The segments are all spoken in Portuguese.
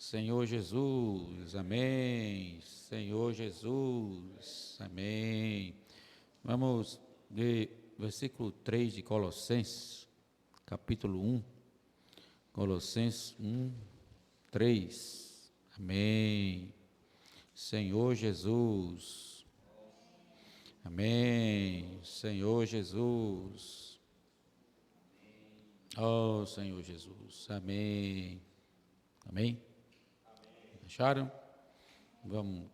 Senhor Jesus, amém. Senhor Jesus, amém. Vamos ler versículo 3 de Colossenses, capítulo 1. Colossenses 1, 3. Amém. Senhor Jesus. Amém. Senhor Jesus. Oh, Senhor Jesus. Amém. Amém. Acharam? Vamos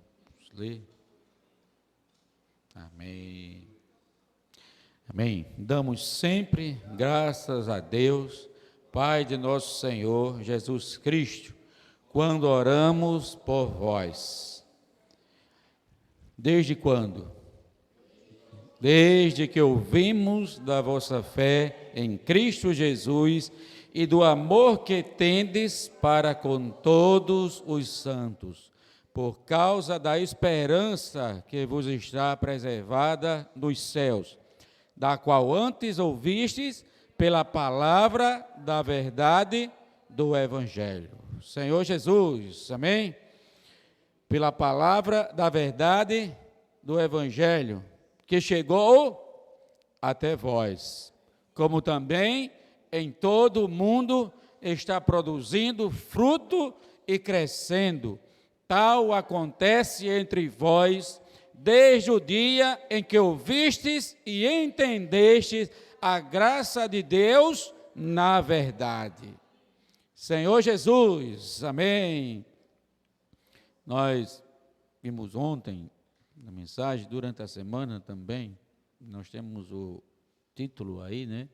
ler. Amém. Amém. Damos sempre graças a Deus, Pai de nosso Senhor Jesus Cristo, quando oramos por vós. Desde quando? Desde que ouvimos da vossa fé em Cristo Jesus e do amor que tendes para com todos os santos, por causa da esperança que vos está preservada nos céus, da qual antes ouvistes pela palavra da verdade do Evangelho. Senhor Jesus, amém? Pela palavra da verdade do Evangelho, que chegou até vós, como também em todo o mundo está produzindo fruto e crescendo. Tal acontece entre vós, desde o dia em que ouvistes e entendestes a graça de Deus na verdade. Senhor Jesus, amém. Nós vimos ontem, na mensagem, durante a semana também, nós temos o título aí, né,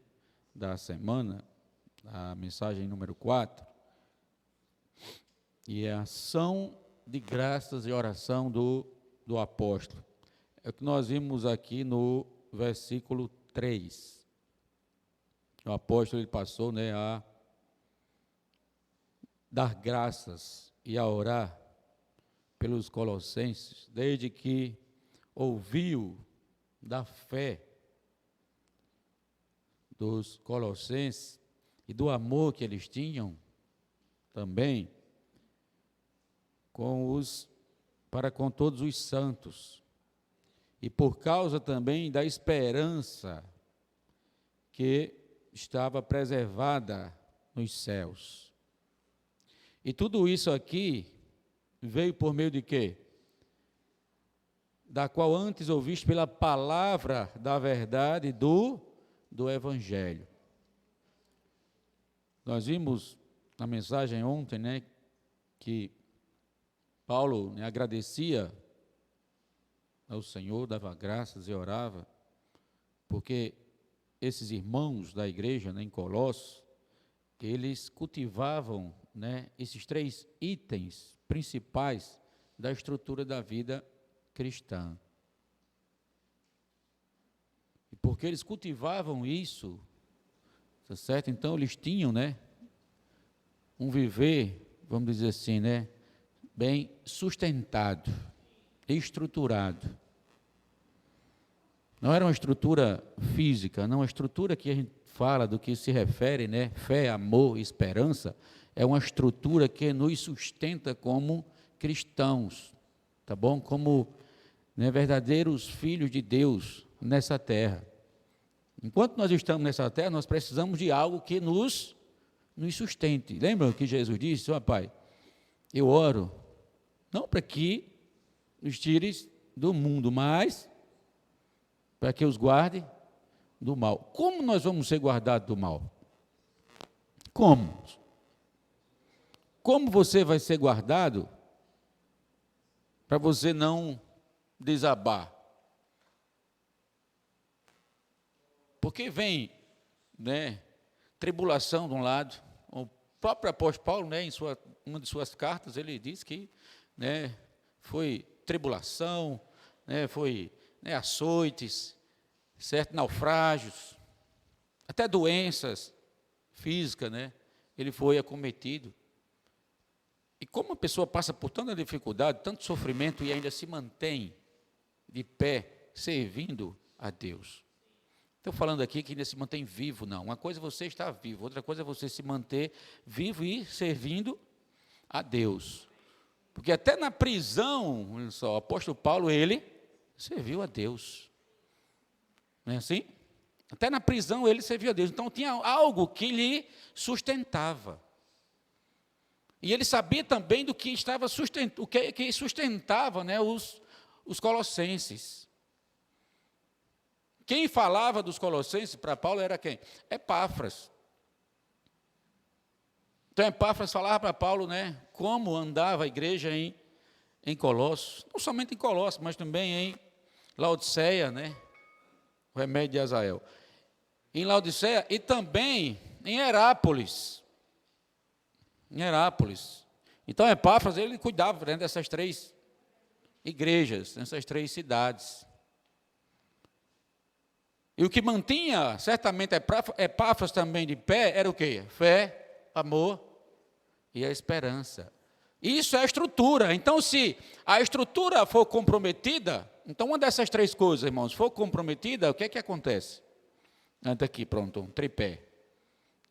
da semana, a mensagem número 4, e é a ação de graças e oração do apóstolo. É o que nós vimos aqui no versículo 3. O apóstolo ele passou, né, a dar graças e a orar pelos colossenses, desde que ouviu da fé dos colossenses e do amor que eles tinham também para com todos os santos, e por causa também da esperança que estava preservada nos céus. E tudo isso aqui veio por meio de quê? Da qual antes ouviste pela palavra da verdade do Evangelho. Nós vimos na mensagem ontem, né, que Paulo, né, agradecia ao Senhor, dava graças e orava, porque esses irmãos da igreja, né, em Colossos, eles cultivavam, né, esses 3 itens principais da estrutura da vida cristã. E porque eles cultivavam isso, tá certo? Então eles tinham, né, um viver, vamos dizer assim, né, bem sustentado, estruturado. Não era uma estrutura física, não, a estrutura que a gente fala do que se refere, né, fé, amor, esperança, é uma estrutura que nos sustenta como cristãos, tá bom? Como, né, verdadeiros filhos de Deus nessa terra. Enquanto nós estamos nessa terra, nós precisamos de algo que nos sustente. Lembram que Jesus disse: ó Pai, eu oro, não para que os tires do mundo, mas para que os guarde do mal. Como nós vamos ser guardados do mal? Como? Como você vai ser guardado para você não desabar? Porque vem, né, tribulação de um lado. O próprio apóstolo Paulo, né, em uma de suas cartas, ele diz que, né, foi tribulação, né, foi, né, açoites, certo, naufrágios, até doenças físicas, né, ele foi acometido. E como a pessoa passa por tanta dificuldade, tanto sofrimento e ainda se mantém de pé, servindo a Deus? Estou falando aqui que ainda se mantém vivo, não. Uma coisa é você estar vivo, outra coisa é você se manter vivo e servindo a Deus. Porque até na prisão, olha só, o apóstolo Paulo, ele serviu a Deus. Não é assim? Até na prisão ele serviu a Deus. Então tinha algo que lhe sustentava. E ele sabia também do que estava o que sustentava, né, os colossenses. Quem falava dos colossenses para Paulo era quem? Epáfras. Então Epáfras falava para Paulo, né, como andava a igreja em Colossos, não somente em Colossos, mas também em Laodiceia, né, o remédio de Azael. Em Laodiceia e também em Herápolis. Em Herápolis. Então Epáfras, ele cuidava, né, dessas 3 igrejas, dessas 3 cidades. E o que mantinha certamente Epáfras também de pé era o quê? Fé, amor e a esperança. Isso é a estrutura. Então, se a estrutura for comprometida, então uma dessas 3 coisas, irmãos, for comprometida, o que é que acontece? Anda aqui, pronto, um tripé.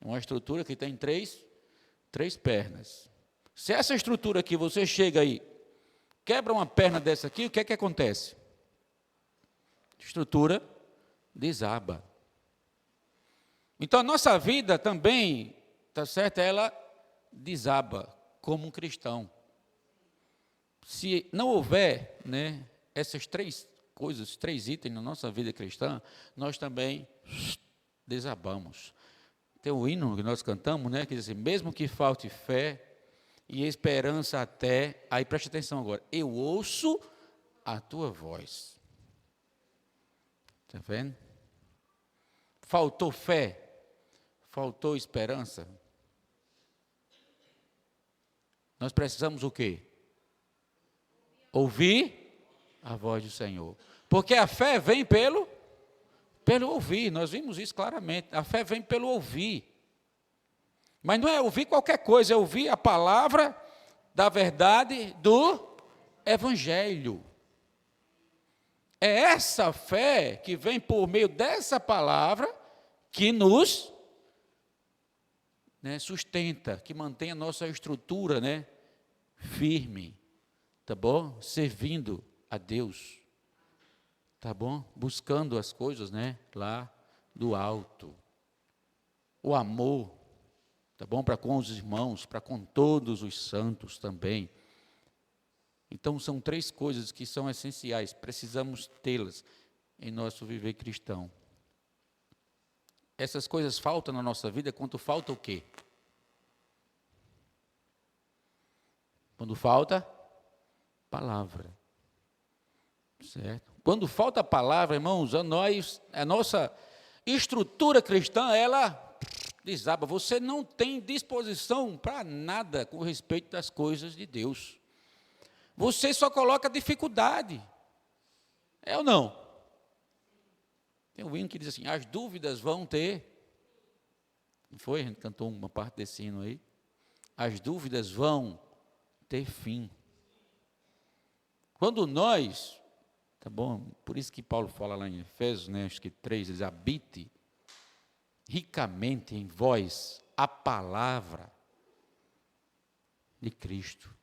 Uma estrutura que tem 3 pernas. Se essa estrutura aqui, você chega aí, quebra uma perna dessa aqui, o que é que acontece? Estrutura desaba. Então a nossa vida também, tá certo? Ela desaba como um cristão. Se não houver, né, essas 3 coisas, 3 itens na nossa vida cristã, nós também desabamos. Tem um hino que nós cantamos, né, que diz assim: mesmo que falte fé e esperança até, aí preste atenção agora, eu ouço a tua voz. Está vendo? Faltou fé, faltou esperança. Nós precisamos o quê? Ouvir a voz do Senhor. Porque a fé vem pelo ouvir, nós vimos isso claramente. A fé vem pelo ouvir. Mas não é ouvir qualquer coisa, é ouvir a palavra da verdade do Evangelho. É essa fé que vem por meio dessa palavra que nos, né, sustenta, que mantém a nossa estrutura, né, firme, tá bom? Servindo a Deus, tá bom? Buscando as coisas, né, lá do alto. O amor, tá bom? Para com os irmãos, para com todos os santos também. Então, são 3 coisas que são essenciais, precisamos tê-las em nosso viver cristão. Essas coisas faltam na nossa vida quando falta o quê? Quando falta palavra. Certo? Quando falta palavra, irmãos, a nossa estrutura cristã, ela desaba. Você não tem disposição para nada com respeito das coisas de Deus. Você só coloca dificuldade. É ou não? Tem um hino que diz assim: as dúvidas vão ter. Não foi? A gente cantou uma parte desse hino aí. As dúvidas vão ter fim. Quando nós, tá bom? Por isso que Paulo fala lá em Efésios, né, acho que 3, diz: habite ricamente em vós a palavra de Cristo.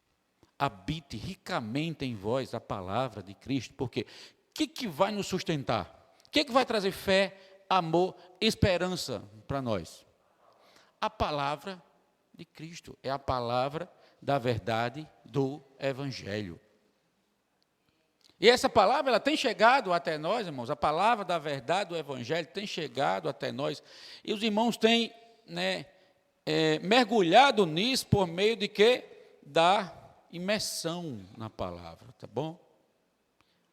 Habite ricamente em vós a palavra de Cristo, porque o que vai nos sustentar? O que vai trazer fé, amor, esperança para nós? A palavra de Cristo, é a palavra da verdade do Evangelho. E essa palavra, ela tem chegado até nós, irmãos, a palavra da verdade do Evangelho tem chegado até nós, e os irmãos têm, né, mergulhado nisso por meio de quê? Da imersão na palavra, tá bom?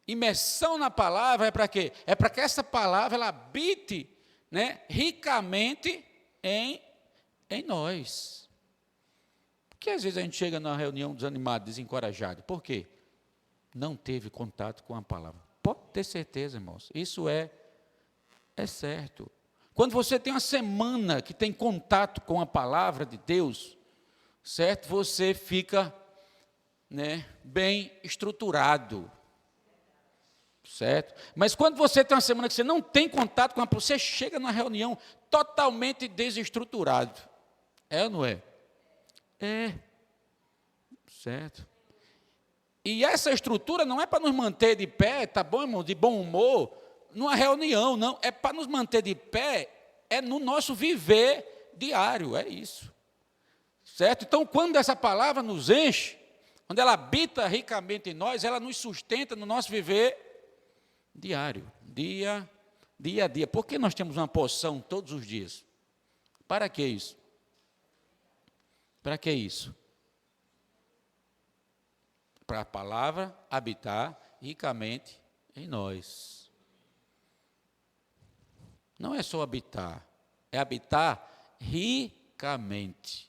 Imersão na palavra é para quê? É para que essa palavra ela habite, né, ricamente em nós. Porque às vezes a gente chega numa reunião desanimado, desencorajado. Por quê? Não teve contato com a palavra. Pode ter certeza, irmãos. Isso é certo. Quando você tem uma semana que tem contato com a palavra de Deus, certo? Você fica, né, bem estruturado, certo? Mas quando você tem uma semana que você não tem contato com a palavra, você chega numa reunião totalmente desestruturado. É ou não é? É. Certo? E essa estrutura não é para nos manter de pé, tá bom, irmão, de bom humor, numa reunião, não. É para nos manter de pé, é no nosso viver diário, é isso. Certo? Então, quando essa palavra nos enche, quando ela habita ricamente em nós, ela nos sustenta no nosso viver diário, dia a dia. Por que nós temos uma porção todos os dias? Para que isso? Para que isso? Para a palavra habitar ricamente em nós. Não é só habitar, é habitar ricamente.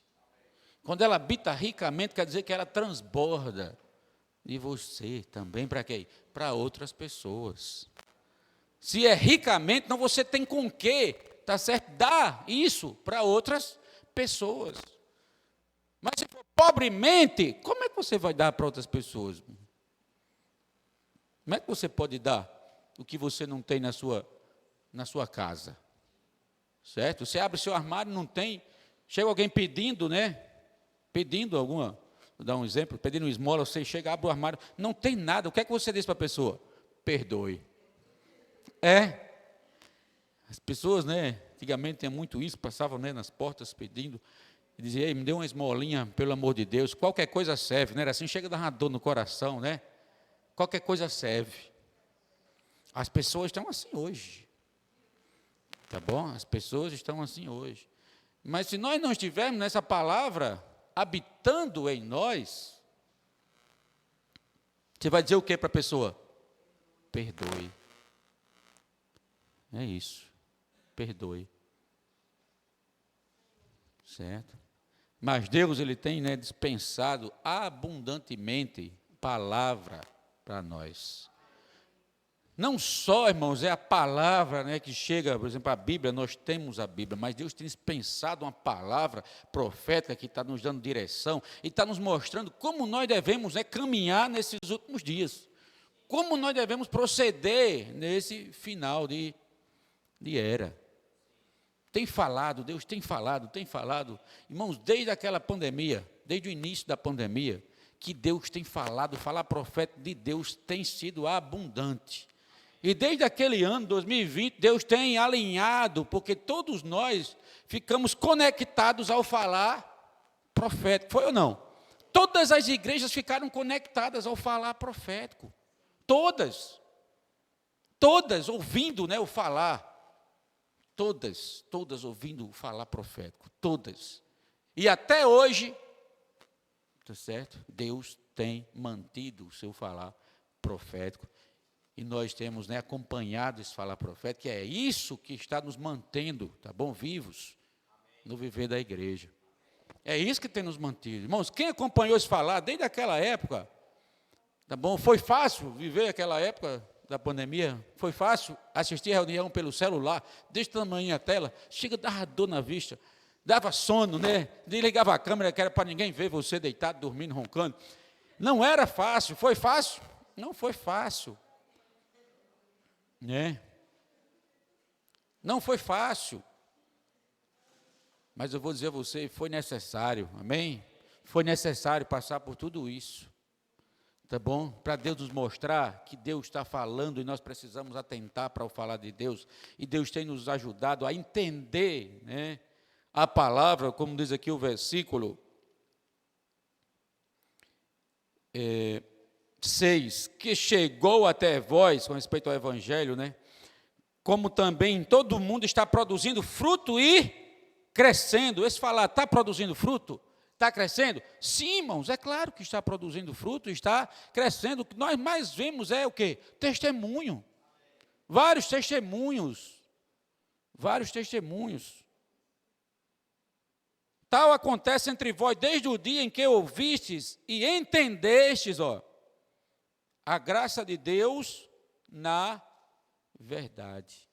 Quando ela habita ricamente, quer dizer que ela transborda de você também para quê? Para outras pessoas. Se é ricamente, então você tem com que, tá certo? Dar isso para outras pessoas. Mas se for pobremente, como é que você vai dar para outras pessoas? Como é que você pode dar o que você não tem na sua casa? Certo? Você abre seu armário, não tem. Chega alguém pedindo, né? Pedindo alguma, vou dar um exemplo, pedindo esmola, você chega, abre o armário, não tem nada. O que é que você diz para a pessoa? Perdoe. As pessoas, né? Antigamente tinha muito isso, passavam, né, nas portas pedindo. E dizia, ei, me dê uma esmolinha, pelo amor de Deus, qualquer coisa serve, não era assim? Chega a dar uma dor no coração, né? Qualquer coisa serve. As pessoas estão assim hoje. Tá bom? As pessoas estão assim hoje. Mas se nós não estivermos nessa palavra habitando em nós, você vai dizer o que para a pessoa? Perdoe. É isso. Perdoe. Certo? Mas Deus, Ele tem, né, dispensado abundantemente palavra para nós. Não só, irmãos, é a palavra, né, que chega, por exemplo, a Bíblia, nós temos a Bíblia, mas Deus tem dispensado uma palavra profética que está nos dando direção e está nos mostrando como nós devemos, né, caminhar nesses últimos dias. Como nós devemos proceder nesse final de era. Tem falado, Deus tem falado. Irmãos, desde aquela pandemia, desde o início da pandemia, que Deus tem falado, falar profético de Deus tem sido abundante. E desde aquele ano, 2020, Deus tem alinhado, porque todos nós ficamos conectados ao falar profético. Foi ou não? Todas as igrejas ficaram conectadas ao falar profético. Todas ouvindo, né, o falar. Todas ouvindo o falar profético, todas. E até hoje, tá certo? Deus tem mantido o seu falar profético. E nós temos, né, acompanhado esse falar profético, que é isso que está nos mantendo, tá bom? Vivos no viver da igreja. É isso que tem nos mantido. Irmãos, quem acompanhou esse falar desde aquela época, tá bom? Foi fácil viver aquela época da pandemia? Foi fácil assistir a reunião pelo celular, desse tamanho a tela, chega, dava dor na vista, dava sono, né? Desligava a câmera, que era para ninguém ver você deitado, dormindo, roncando. Não era fácil. Foi fácil? Não foi fácil. Né? Não foi fácil. Mas eu vou dizer a você, foi necessário, amém? Foi necessário passar por tudo isso. Tá bom? Para Deus nos mostrar que Deus está falando e nós precisamos atentar para o falar de Deus. E Deus tem nos ajudado a entender, né, a palavra, como diz aqui o versículo 6, que chegou até vós, com respeito ao Evangelho, né, como também todo mundo está produzindo fruto e crescendo. Esse falar está produzindo fruto? Está crescendo? Sim, irmãos, é claro que está produzindo fruto, está crescendo. O que nós mais vemos é o quê? Testemunho. Vários testemunhos. Tal acontece entre vós desde o dia em que ouvistes e entendestes, a graça de Deus na verdade.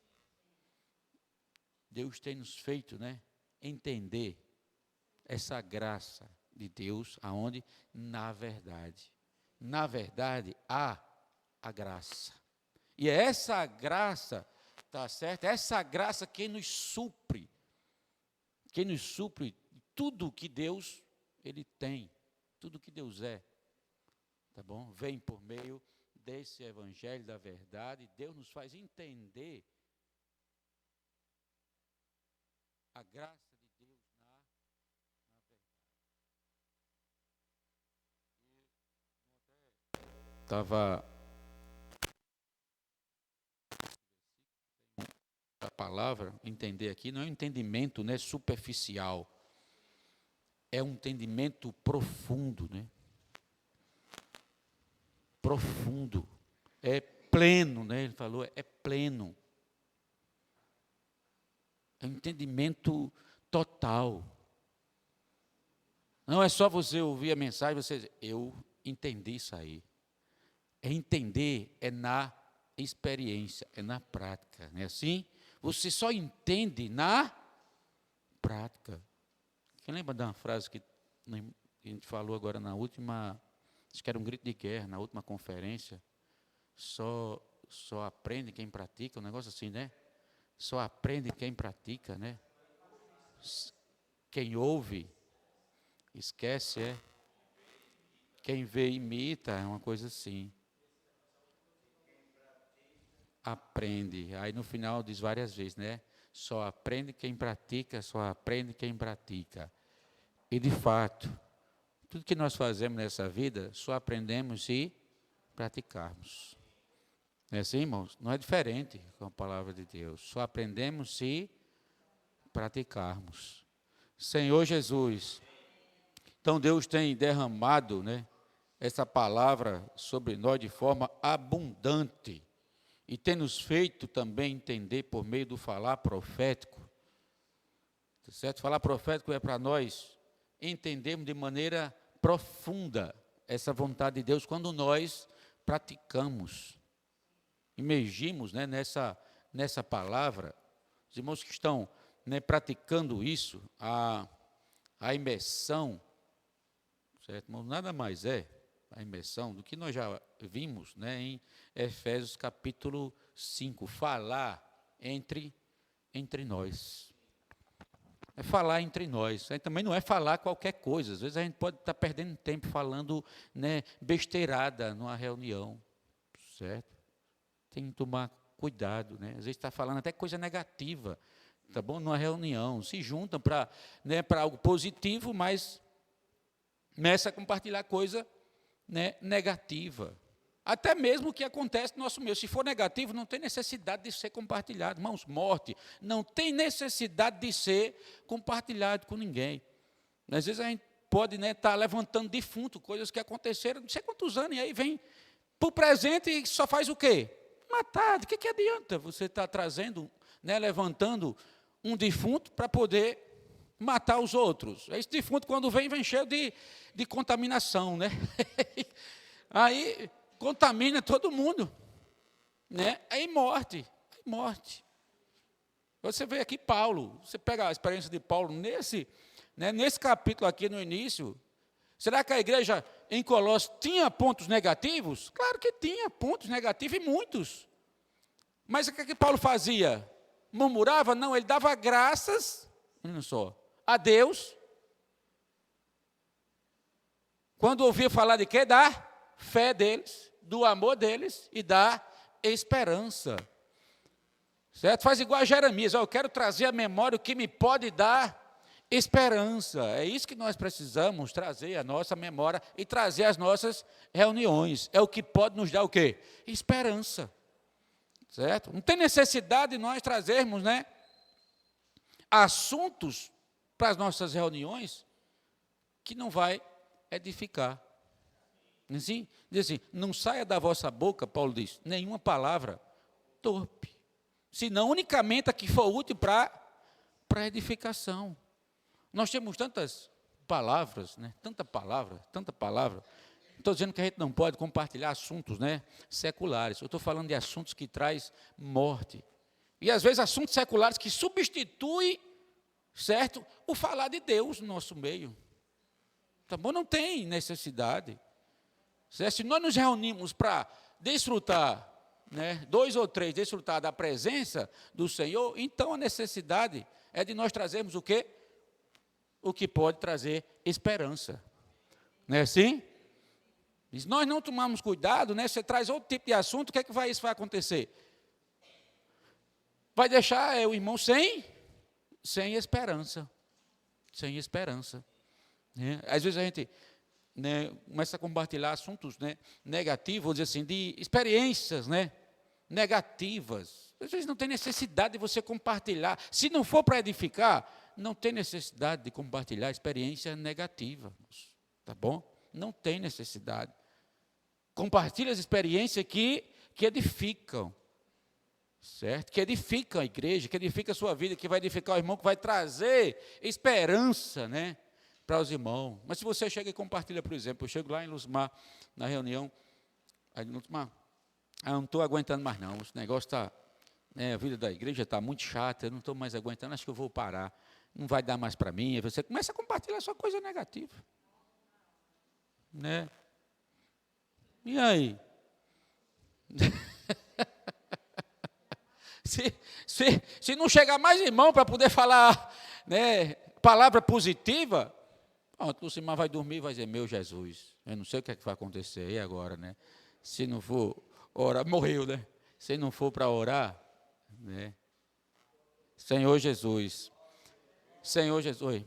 Deus tem nos feito, né, entender essa graça de Deus, aonde? Na verdade. Na verdade, há a graça. E é essa graça, tá certo? É essa graça que nos supre tudo que Deus, Ele tem, tudo que Deus é, tá bom? Vem por meio desse evangelho da verdade. Deus nos faz entender a graça de Deus na verdade. Estava a palavra, entender aqui, não é um entendimento, né, superficial, é um entendimento profundo, né? Profundo, é pleno, né? Ele falou, é pleno. É um entendimento total. Não é só você ouvir a mensagem e você dizer, eu entendi isso aí. É entender, é na experiência, é na prática, não é assim? Você só entende na prática. Quem lembra de uma frase que a gente falou agora na última, acho que era um grito de guerra, na última conferência, só aprende quem pratica, um negócio assim, né? Só aprende quem pratica, né? Quem ouve, esquece, é. Quem vê, imita, é uma coisa assim. Aprende. Aí no final diz várias vezes, né? Só aprende quem pratica, só aprende quem pratica. E de fato, tudo que nós fazemos nessa vida, só aprendemos se praticarmos. Não é assim, irmãos? Não é diferente com a palavra de Deus. Só aprendemos se praticarmos. Senhor Jesus, então Deus tem derramado, né, essa palavra sobre nós de forma abundante e tem nos feito também entender por meio do falar profético. Certo? Falar profético é para nós entendermos de maneira profunda essa vontade de Deus quando nós praticamos. Imergimos, né, nessa palavra. Os irmãos que estão, né, praticando isso, a imersão, certo, irmão? Nada mais é a imersão do que nós já vimos, né, em Efésios capítulo 5, falar entre nós. É falar entre nós. Aí também não é falar qualquer coisa. Às vezes a gente pode estar perdendo tempo falando, né, besteirada numa reunião, certo? Tem que tomar cuidado, né? Às vezes está falando até coisa negativa, tá bom? Numa reunião, se juntam para, né, para algo positivo, mas começa a compartilhar coisa, né, negativa. Até mesmo o que acontece no nosso meio. Se for negativo, não tem necessidade de ser compartilhado. Irmãos, morte não tem necessidade de ser compartilhado com ninguém. Às vezes a gente pode, né, estar levantando defunto, coisas que aconteceram não sei quantos anos, e aí vem para o presente e só faz o quê? Matar. De que adianta você estar trazendo, né, levantando um defunto para poder matar os outros? Esse defunto, quando vem cheio de contaminação, né? Aí contamina todo mundo, né? Aí morte. Você vê aqui Paulo, você pega a experiência de Paulo nesse capítulo aqui no início. Será que a igreja em Colossos tinha pontos negativos? Claro que tinha pontos negativos e muitos. Mas o que Paulo fazia? Murmurava? Não, ele dava graças, não só, a Deus. Quando ouvia falar de quê? Da fé deles, do amor deles e da esperança. Certo? Faz igual a Jeremias, eu quero trazer à memória o que me pode dar esperança. É isso que nós precisamos trazer à nossa memória e trazer às nossas reuniões. É o que pode nos dar o quê? Esperança. Certo? Não tem necessidade de nós trazermos, né, assuntos para as nossas reuniões que não vai edificar. Assim, diz assim, não saia da vossa boca, Paulo diz, nenhuma palavra torpe, senão unicamente a que for útil para edificação. Nós temos tantas palavras, né? Tanta palavra. Estou dizendo que a gente não pode compartilhar assuntos, né, seculares. Eu estou falando de assuntos que traz morte. E às vezes assuntos seculares que substituem, certo, o falar de Deus no nosso meio. Tá bom? Não tem necessidade. Certo? Se nós nos reunimos para desfrutar, né, 2 ou 3, desfrutar da presença do Senhor, então a necessidade é de nós trazermos o quê? O que pode trazer esperança. Não é assim? E se nós não tomarmos cuidado, né, você traz outro tipo de assunto, o que é que isso vai acontecer? Vai deixar o irmão sem esperança. Sem esperança. Né? Às vezes a gente, né, começa a compartilhar assuntos, né, negativos, vou dizer assim, de experiências, né, negativas. Às vezes não tem necessidade de você compartilhar. Se não for para edificar, não tem necessidade de compartilhar experiência negativa. Tá bom? Não tem necessidade. Compartilhe as experiências que edificam. Certo? Que edificam a igreja, que edifica a sua vida, que vai edificar o irmão, que vai trazer esperança, né, para os irmãos. Mas se você chega e compartilha, por exemplo, eu chego lá em Luzmar, na reunião, aí Luzmar, eu não estou aguentando mais não, esse negócio está, né, a vida da igreja está muito chata, eu não estou mais aguentando, acho que eu vou parar, não vai dar mais para mim. Aí você começa a compartilhar só coisa negativa. Né? E aí? Se não chegar mais irmão para poder falar, né, palavra positiva, pronto, o Lucimar vai dormir e vai dizer, meu Jesus, eu não sei o que é que vai acontecer aí agora, né? Se não for orar, morreu, né? Se não for para orar, né? Senhor Jesus, Senhor Jesus.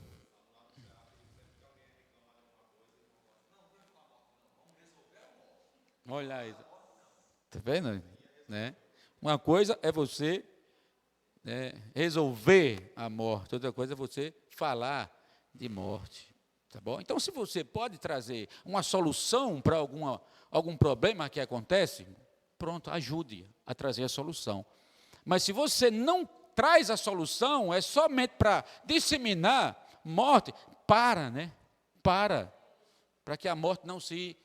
Olha aí, está vendo? Né? Uma coisa é você, né, resolver a morte, outra coisa é você falar de morte, tá bom? Então, se você pode trazer uma solução para algum problema que acontece, pronto, ajude a trazer a solução. Mas se você não traz a solução, é somente para disseminar morte, né? Para que a morte não se,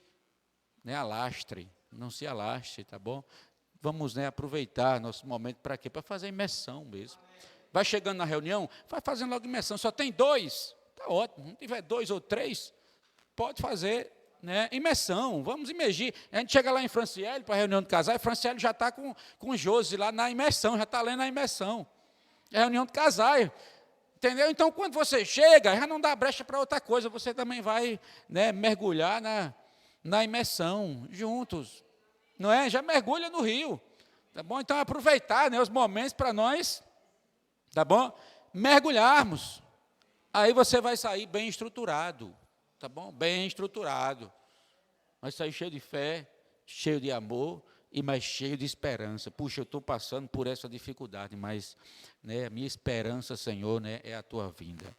né, não se alastre, tá bom? Vamos, né, aproveitar nosso momento para quê? Para fazer imersão mesmo. Vai chegando na reunião, vai fazendo logo imersão. Só tem 2, está ótimo. Se tiver 2 ou 3, pode fazer, né, imersão. Vamos imergir. A gente chega lá em Franciele, para a reunião de casais, e Franciele já está com o Josi lá na imersão, já está lendo a imersão. É reunião de casais. Entendeu? Então, quando você chega, já não dá brecha para outra coisa, você também vai, né, mergulhar na imersão, juntos. Não é? Já mergulha no rio. Tá bom? Então, aproveitar, né, os momentos para nós, tá bom? Mergulharmos. Aí você vai sair bem estruturado. Tá bom? Bem estruturado. Vai sair cheio de fé, cheio de amor e mais cheio de esperança. Puxa, eu estou passando por essa dificuldade, mas, né, a minha esperança, Senhor, né, é a tua vinda.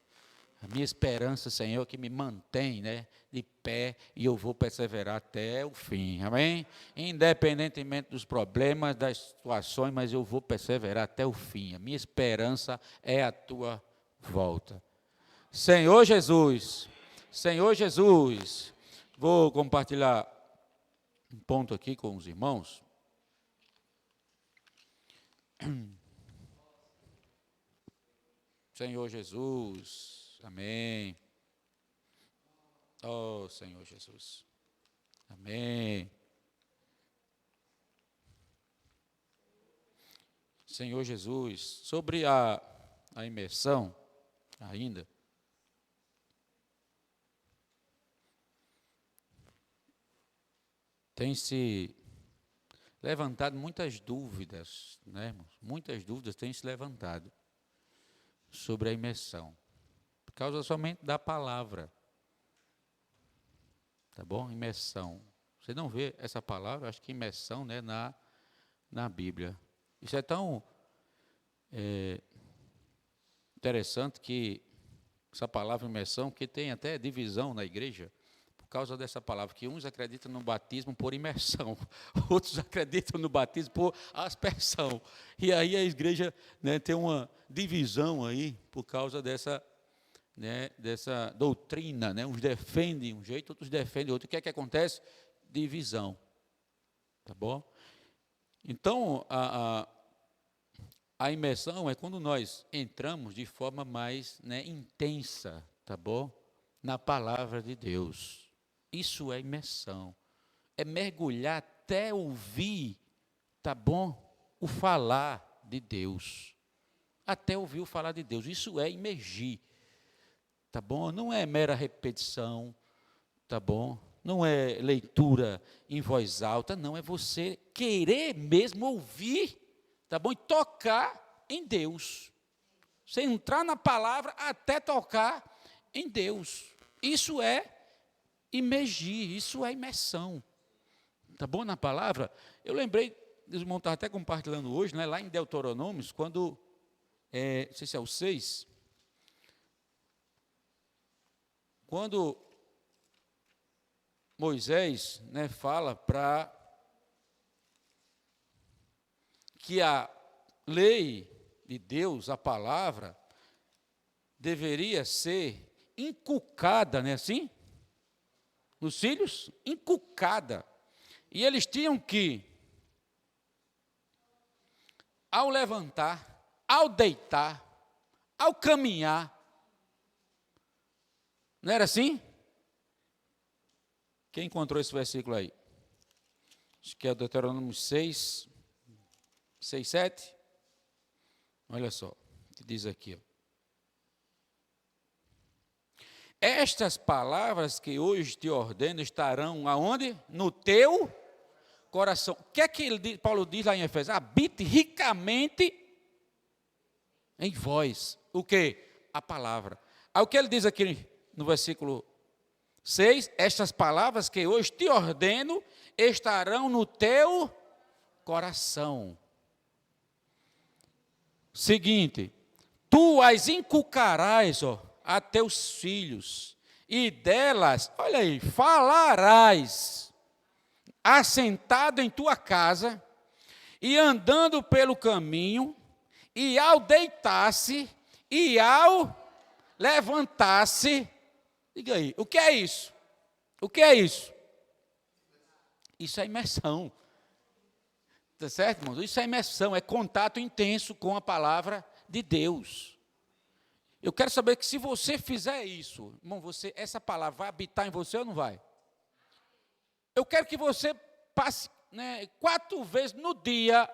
A minha esperança, Senhor, que me mantém, né, de pé, e eu vou perseverar até o fim, amém? Independentemente dos problemas, das situações, mas eu vou perseverar até o fim. A minha esperança é a tua volta. Senhor Jesus, vou compartilhar um ponto aqui com os irmãos. Senhor Jesus. Amém. Oh, Senhor Jesus. Amém. Senhor Jesus, sobre a imersão, ainda, tem se levantado muitas dúvidas, né, irmãos? Muitas dúvidas têm se levantado sobre a imersão. Por causa somente da palavra. Tá bom? Imersão. Você não vê essa palavra, acho que imersão, né, na Bíblia. Isso é tão interessante que essa palavra imersão, que tem até divisão na igreja, por causa dessa palavra, que uns acreditam no batismo por imersão, outros acreditam no batismo por aspersão. E aí a igreja, né, tem uma divisão aí por causa dessa doutrina, né? Uns defendem um jeito, outros defendem outro. O que é que acontece? Divisão. Tá bom? Então, a imersão é quando nós entramos de forma mais, né, intensa, tá bom? Na palavra de Deus. Isso é imersão. É mergulhar até ouvir, tá bom? O falar de Deus. Até ouvir o falar de Deus. Isso é imergir. Tá bom? Não é mera repetição, tá bom? Não é leitura em voz alta, não, é você querer mesmo ouvir, tá bom? E tocar em Deus. Você entrar na palavra até tocar em Deus. Isso é imergir, isso é imersão. Tá bom na palavra? Eu lembrei, os irmãos estavam até compartilhando hoje, né, lá em Deuteronômios, quando, não sei se é o 6, quando Moisés, né, fala para que a lei de Deus, a palavra, deveria ser inculcada, não é assim? Nos filhos, inculcada. E eles tinham que, ao levantar, ao deitar, ao caminhar, não era assim? Quem encontrou esse versículo aí? Acho que é Deuteronômio 6, 7. Olha só, o que diz aqui. Ó. Estas palavras que hoje te ordeno estarão aonde? No teu coração. O que é que Paulo diz lá em Efésios? Habite ricamente em vós. O quê? A palavra. Aí o que ele diz aqui no versículo 6, estas palavras que hoje te ordeno estarão no teu coração. Seguinte, tu as inculcarás, a teus filhos, e delas, olha aí, falarás, assentado em tua casa, e andando pelo caminho, e ao deitar-se, e ao levantar-se. Diga aí, o que é isso? O que é isso? Isso é imersão. Está certo, irmãos? Isso é imersão, é contato intenso com a palavra de Deus. Eu quero saber que se você fizer isso, irmão, essa palavra vai habitar em você ou não vai? Eu quero que você passe 4 vezes no dia,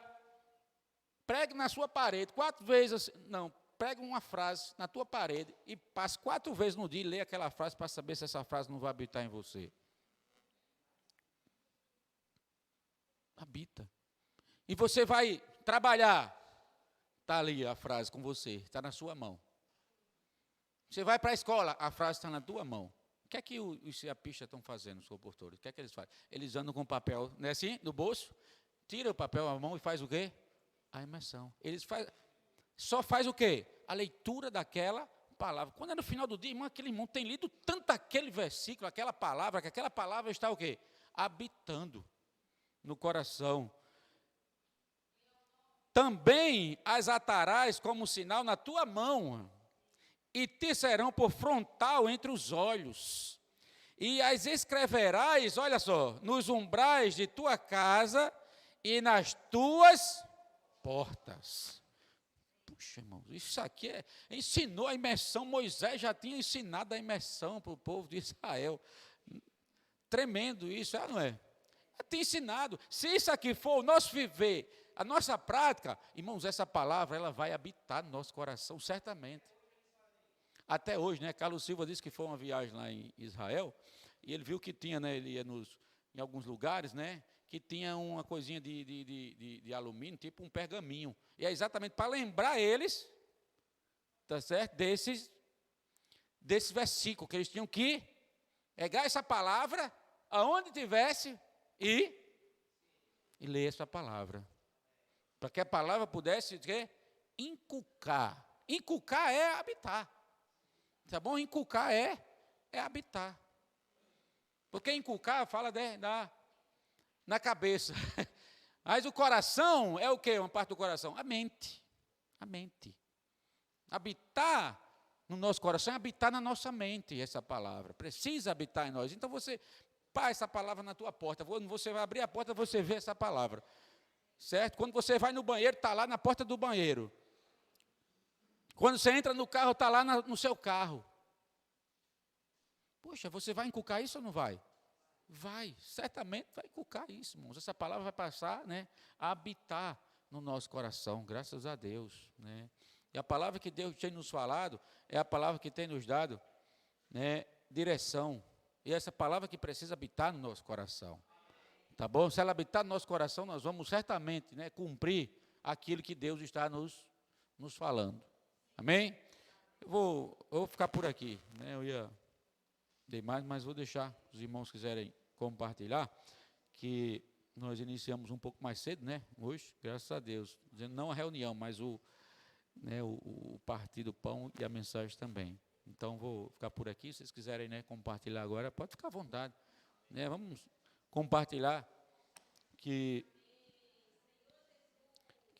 pregue na sua parede, 4 vezes, não, pregue uma frase na tua parede e passe 4 vezes no dia e leia aquela frase para saber se essa frase não vai habitar em você. Habita. E você vai trabalhar, está ali a frase com você, está na sua mão. Você vai para a escola, a frase está na tua mão. O que é que os ciapistas estão fazendo, os comportores? O que é que eles fazem? Eles andam com papel, não é assim, no bolso, tira o papel à mão e faz o quê? A imersão. Eles só faz o quê? A leitura daquela palavra. Quando é no final do dia, irmão, aquele irmão tem lido tanto aquele versículo, aquela palavra, que aquela palavra está o quê? Habitando no coração. Também as atarás como sinal na tua mão, e te serão por frontal entre os olhos, e as escreverás, olha só, nos umbrais de tua casa e nas tuas portas. Puxa, irmãos, isso aqui ensinou a imersão. Moisés já tinha ensinado a imersão para o povo de Israel. Tremendo isso, não é? Já tinha ensinado. Se isso aqui for o nosso viver, a nossa prática, irmãos, essa palavra ela vai habitar no nosso coração, certamente. Até hoje, né? Carlos Silva disse que foi uma viagem lá em Israel, e ele viu que tinha, né? Ele ia em alguns lugares, né? Que tinha uma coisinha de alumínio, tipo um pergaminho. E é exatamente para lembrar eles, tá certo? Desse versículo, que eles tinham que pegar essa palavra, aonde tivesse, e ler essa palavra. Para que a palavra pudesse inculcar. Inculcar é habitar. Tá bom? Inculcar é habitar. Porque inculcar fala na cabeça. Mas o coração é o quê? Uma parte do coração? A mente. A mente. Habitar no nosso coração é habitar na nossa mente, essa palavra. Precisa habitar em nós. Então você pá essa palavra na tua porta. Quando você vai abrir a porta, você vê essa palavra. Certo? Quando você vai no banheiro, está lá na porta do banheiro. Quando você entra no carro, está lá no seu carro. Poxa, você vai inculcar isso ou não vai? Vai, certamente vai inculcar isso, irmãos. Essa palavra vai passar, a habitar no nosso coração, graças a Deus, E a palavra que Deus tem nos falado é a palavra que tem nos dado, direção, E essa palavra que precisa habitar no nosso coração. Tá bom? Se ela habitar no nosso coração, nós vamos certamente, né, cumprir aquilo que Deus está nos falando. Amém? Eu vou ficar por aqui. Né? Eu ia dar mais, mas vou deixar os irmãos quiserem compartilhar, que nós iniciamos um pouco mais cedo, né? Hoje, graças a Deus. Dizendo não a reunião, mas o partido pão e a mensagem também. Então, vou ficar por aqui. Se vocês quiserem, né, compartilhar agora, pode ficar à vontade. Né? Vamos compartilhar que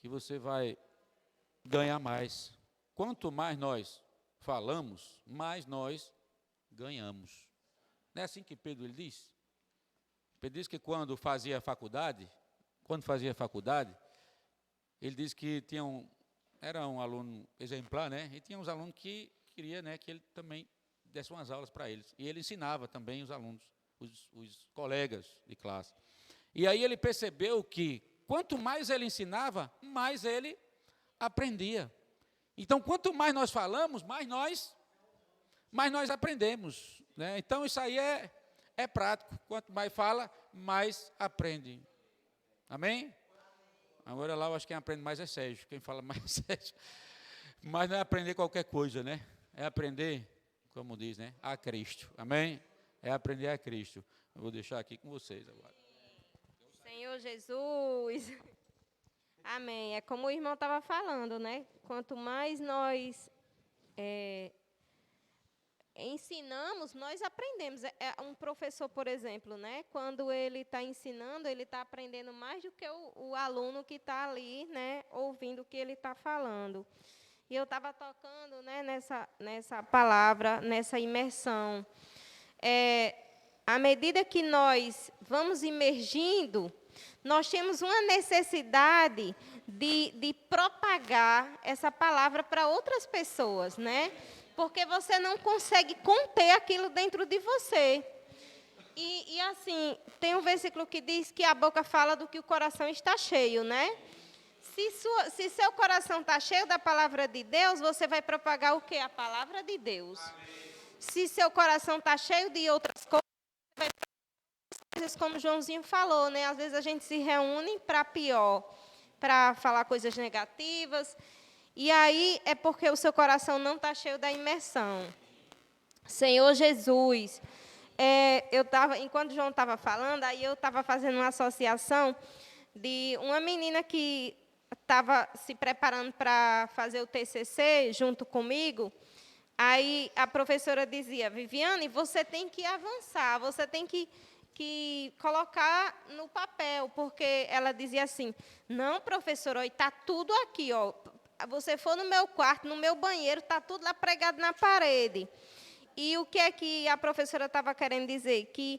você vai ganhar mais. Quanto mais nós falamos, mais nós ganhamos. Não é assim que Pedro ele diz? Pedro diz que quando fazia faculdade, ele disse que era um aluno exemplar, né? E tinha uns alunos que queria, né, que ele também desse umas aulas para eles. E ele ensinava também os alunos, os colegas de classe. E aí ele percebeu que quanto mais ele ensinava, mais ele aprendia. Então, quanto mais nós falamos, mais nós aprendemos. Né? Então, isso aí é prático. Quanto mais fala, mais aprende. Amém? Agora lá, eu acho que quem aprende mais é Sérgio. Quem fala mais é Sérgio. Mas não é aprender qualquer coisa, né? É aprender, como diz, né? A Cristo. Amém? É aprender a Cristo. Eu vou deixar aqui com vocês agora. Senhor Jesus. Amém. É como o irmão estava falando, né? Quanto mais nós ensinamos, nós aprendemos. Um professor, por exemplo, né? Quando ele está ensinando, ele está aprendendo mais do que o aluno que está ali, né? Ouvindo o que ele está falando. E eu estava tocando, né? Nessa palavra, nessa imersão. À medida que nós vamos imergindo, nós temos uma necessidade de propagar essa palavra para outras pessoas, né? Porque você não consegue conter aquilo dentro de você. E assim, tem um versículo que diz que a boca fala do que o coração está cheio, né? Se seu coração está cheio da palavra de Deus, você vai propagar o quê? A palavra de Deus. Amém. Se seu coração está cheio de outras coisas, você vai propagar coisas como o Joãozinho falou, né? Às vezes a gente se reúne para pior, para falar coisas negativas. E aí é porque o seu coração não está cheio da imersão. Senhor Jesus, enquanto o João estava falando, aí eu estava fazendo uma associação de uma menina que estava se preparando para fazer o TCC junto comigo. Aí a professora dizia: Viviane, você tem que avançar, você tem que colocar no papel, porque ela dizia assim: não, professora, está tudo aqui, ó. Você for no meu quarto, no meu banheiro, está tudo lá pregado na parede. E o que é que a professora estava querendo dizer? Que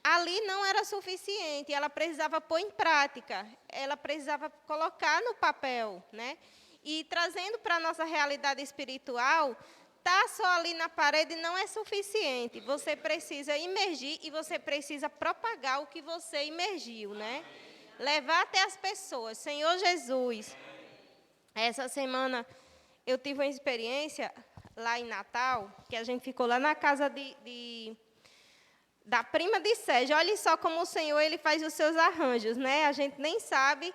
ali não era suficiente, ela precisava pôr em prática, ela precisava colocar no papel, né? E trazendo para a nossa realidade espiritual, estar só ali na parede não é suficiente. Você precisa imergir e você precisa propagar o que você imergiu, né? Levar até as pessoas. Senhor Jesus, essa semana eu tive uma experiência lá em Natal, que a gente ficou lá na casa da prima de Sérgio. Olha só como o Senhor ele faz os seus arranjos, né? A gente nem sabe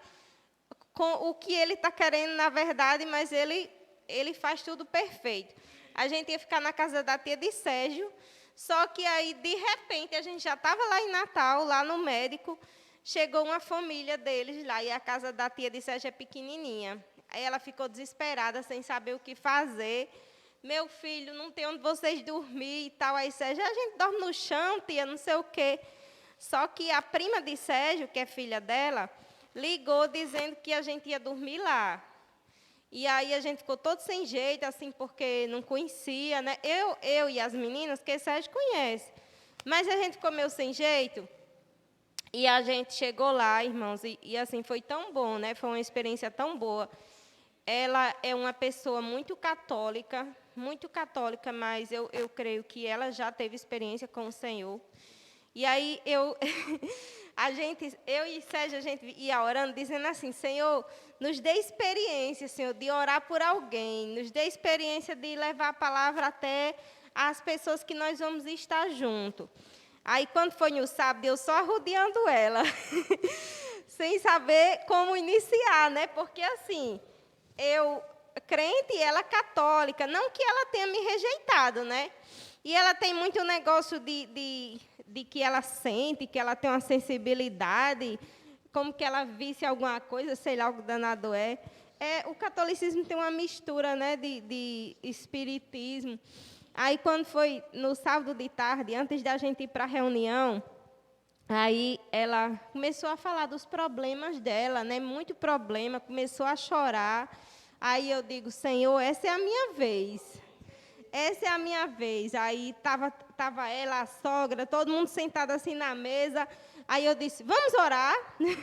o que ele está querendo, na verdade, mas ele faz tudo perfeito. A gente ia ficar na casa da tia de Sérgio, só que aí, de repente, a gente já estava lá em Natal, lá no médico, chegou uma família deles lá, e a casa da tia de Sérgio é pequenininha. Aí ela ficou desesperada, sem saber o que fazer. Meu filho, não tem onde vocês dormir e tal. Aí Sérgio, a gente dorme no chão, tia, não sei o quê. Só que a prima de Sérgio, que é filha dela, ligou dizendo que a gente ia dormir lá. E aí a gente ficou todo sem jeito, assim, porque não conhecia, né? Eu e as meninas, que Sérgio conhece. Mas a gente ficou meio sem jeito. E a gente chegou lá, irmãos, e assim, foi tão bom, né? Foi uma experiência tão boa. Ela é uma pessoa muito católica, mas eu creio que ela já teve experiência com o Senhor. E aí eu e Sérgio, a gente ia orando, dizendo assim: Senhor, nos dê experiência, Senhor, de orar por alguém, nos dê experiência de levar a palavra até as pessoas que nós vamos estar junto. Aí, quando foi no sábado, eu só arrodeando ela, sem saber como iniciar, né? Porque, assim, eu crente e ela católica, não que ela tenha me rejeitado, né? E ela tem muito negócio de que ela sente, que ela tem uma sensibilidade, como que ela visse alguma coisa, sei lá, o que danado é. O catolicismo tem uma mistura, né, de espiritismo. Aí, quando foi no sábado de tarde, antes da gente ir para a reunião, aí ela começou a falar dos problemas dela, né, muito problema, começou a chorar. Aí eu digo, Senhor, essa é a minha vez. Essa é a minha vez. Aí tava ela, a sogra, todo mundo sentado assim na mesa. Aí eu disse, vamos orar,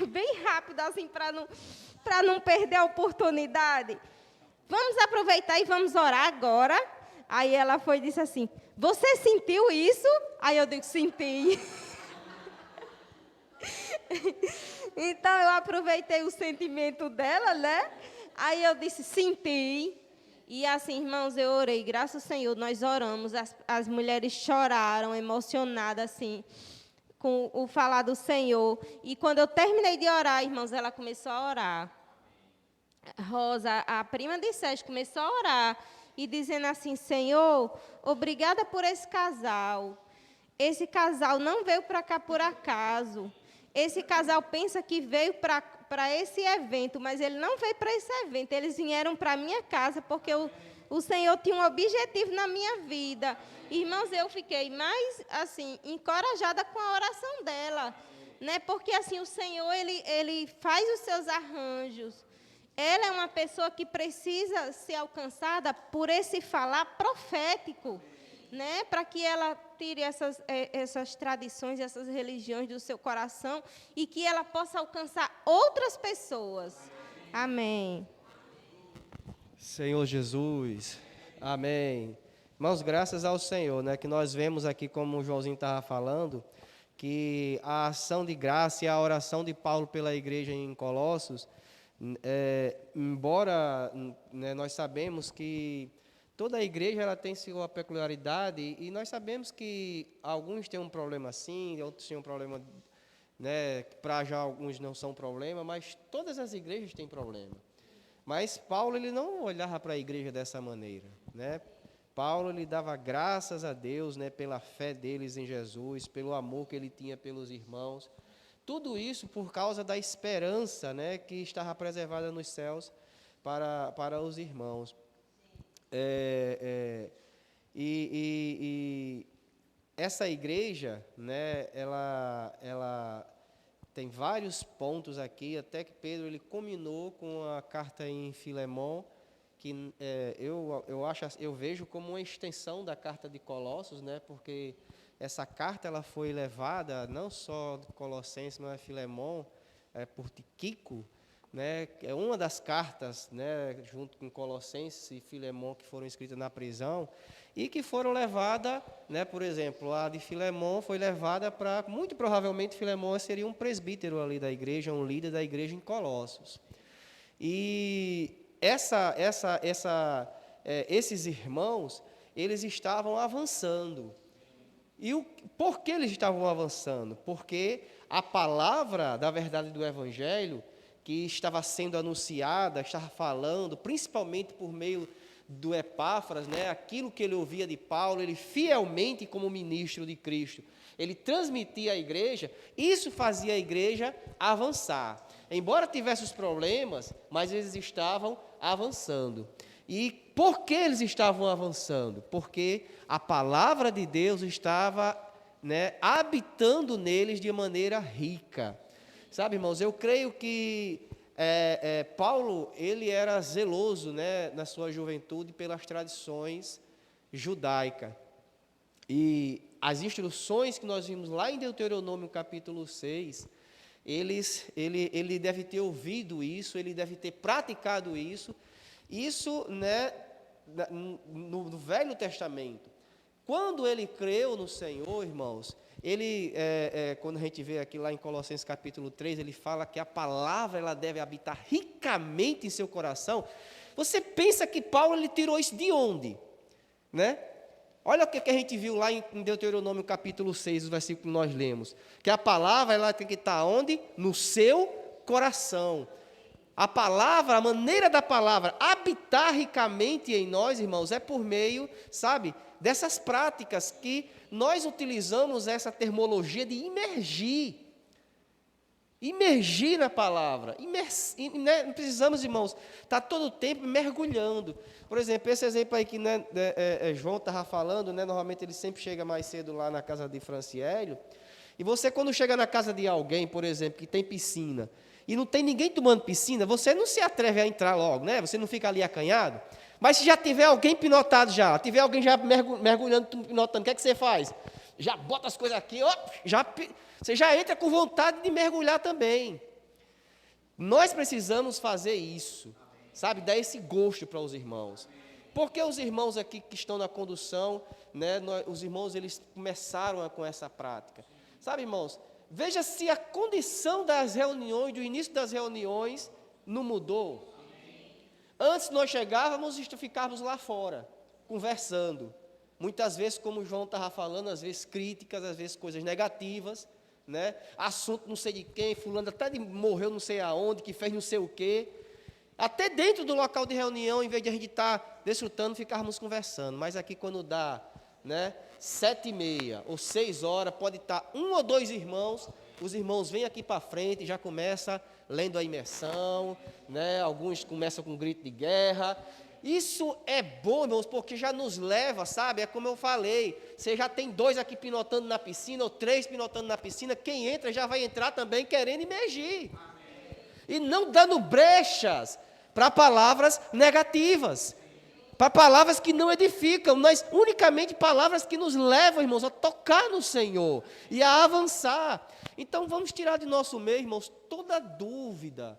bem rápido, assim, para não perder a oportunidade. Vamos aproveitar e vamos orar agora. Aí ela foi e disse assim, você sentiu isso? Aí eu digo, senti. Então eu aproveitei o sentimento dela, né? Aí eu disse, senti. E assim, irmãos, eu orei, graças ao Senhor, nós oramos, as mulheres choraram, emocionadas, assim, com o falar do Senhor. E quando eu terminei de orar, irmãos, ela começou a orar. Rosa, a prima de Sérgio, começou a orar e dizendo assim, Senhor, obrigada por esse casal. Esse casal não veio para cá por acaso. Esse casal pensa que veio para esse evento, mas ele não veio para esse evento. Eles vieram para a minha casa porque o Senhor tinha um objetivo na minha vida. Irmãos, eu fiquei mais, assim, encorajada com a oração dela, né? Porque, assim, o Senhor, ele faz os seus arranjos. Ela é uma pessoa que precisa ser alcançada por esse falar profético, né? Para que ela tire essas tradições, essas religiões do seu coração e que ela possa alcançar outras pessoas. Amém. Senhor Jesus, amém. Irmãos, graças ao Senhor, né, que nós vemos aqui, como o Joãozinho estava falando, que a ação de graça e a oração de Paulo pela igreja em Colossos, embora, né, nós sabemos que toda a igreja ela tem sua peculiaridade e nós sabemos que alguns têm um problema assim, outros têm um problema, né, para já alguns não são problema, mas todas as igrejas têm problema. Mas Paulo ele não olhava para a igreja dessa maneira, né? Paulo ele dava graças a Deus, né, pela fé deles em Jesus, pelo amor que ele tinha pelos irmãos. Tudo isso por causa da esperança, né, que estava preservada nos céus para os irmãos. E essa igreja, né, ela tem vários pontos aqui, até que Pedro ele combinou com a carta em Filemon, que eu vejo como uma extensão da carta de Colossos, né, porque essa carta ela foi levada não só de Colossenses, mas de Filemon, por Tíquico, né, é uma das cartas, né, junto com Colossenses e Filemon, que foram escritas na prisão, e que foram levadas, né, por exemplo, a de Filemon foi levada para, muito provavelmente Filemon seria um presbítero ali da igreja, um líder da igreja em Colossos. E esses irmãos, eles estavam avançando. E por que eles estavam avançando? Porque a palavra da verdade do Evangelho, que estava sendo anunciada, estava falando, principalmente por meio do Epáfras, né, aquilo que ele ouvia de Paulo, ele fielmente como ministro de Cristo, ele transmitia à igreja, isso fazia a igreja avançar. Embora tivesse os problemas, mas eles estavam avançando. E por que eles estavam avançando? Porque a palavra de Deus estava, né, habitando neles de maneira rica. Sabe, irmãos, eu creio que Paulo, ele era zeloso, né, na sua juventude pelas tradições judaicas. E as instruções que nós vimos lá em Deuteronômio capítulo 6, ele deve ter ouvido isso, ele deve ter praticado isso, né, no Velho Testamento. Quando ele creu no Senhor, irmãos, quando a gente vê aqui lá em Colossenses capítulo 3, ele fala que a palavra ela deve habitar ricamente em seu coração. Você pensa que Paulo ele tirou isso de onde? Né? Olha o que a gente viu lá em Deuteronômio capítulo 6, o versículo que nós lemos. Que a palavra ela tem que estar onde? No seu coração. A palavra, a maneira da palavra habitar ricamente em nós, irmãos, é por meio, sabe, dessas práticas que nós utilizamos essa terminologia de imergir. Imergir na palavra. Não precisamos, irmãos, estar todo o tempo mergulhando. Por exemplo, esse exemplo aí que João estava falando, normalmente ele sempre chega mais cedo lá na casa de Franciélio. E você, quando chega na casa de alguém, por exemplo, que tem piscina, e não tem ninguém tomando piscina, você não se atreve a entrar logo, né? Você não fica ali acanhado. Mas se já tiver alguém pinotado já, tiver alguém já mergulhando, pinotando, o que é que você faz? Já bota as coisas aqui, você já entra com vontade de mergulhar também. Nós precisamos fazer isso, sabe? Dar esse gosto para os irmãos. Porque os irmãos aqui que estão na condução, os irmãos eles começaram com essa prática. Sabe, irmãos? Veja se a condição das reuniões, do início das reuniões, não mudou. Antes nós chegávamos e ficávamos lá fora, conversando. Muitas vezes, como o João estava falando, às vezes críticas, às vezes coisas negativas, assunto não sei de quem, fulano até morreu não sei aonde, que fez não sei o quê. Até dentro do local de reunião, em vez de a gente estar desfrutando, ficávamos conversando. Mas aqui quando dá, 7h30 ou 6 horas, pode estar um ou dois irmãos, os irmãos vêm aqui para frente e já começam lendo a imersão, alguns começam com um grito de guerra. Isso é bom, irmãos, porque já nos leva, sabe, é como eu falei, você já tem 2 aqui pinotando na piscina, ou 3 pinotando na piscina, quem entra já vai entrar também querendo imergir. Amém. E não dando brechas para palavras negativas. Para palavras que não edificam, mas unicamente palavras que nos levam, irmãos, a tocar no Senhor e a avançar. Então vamos tirar de nosso meio, irmãos, toda dúvida,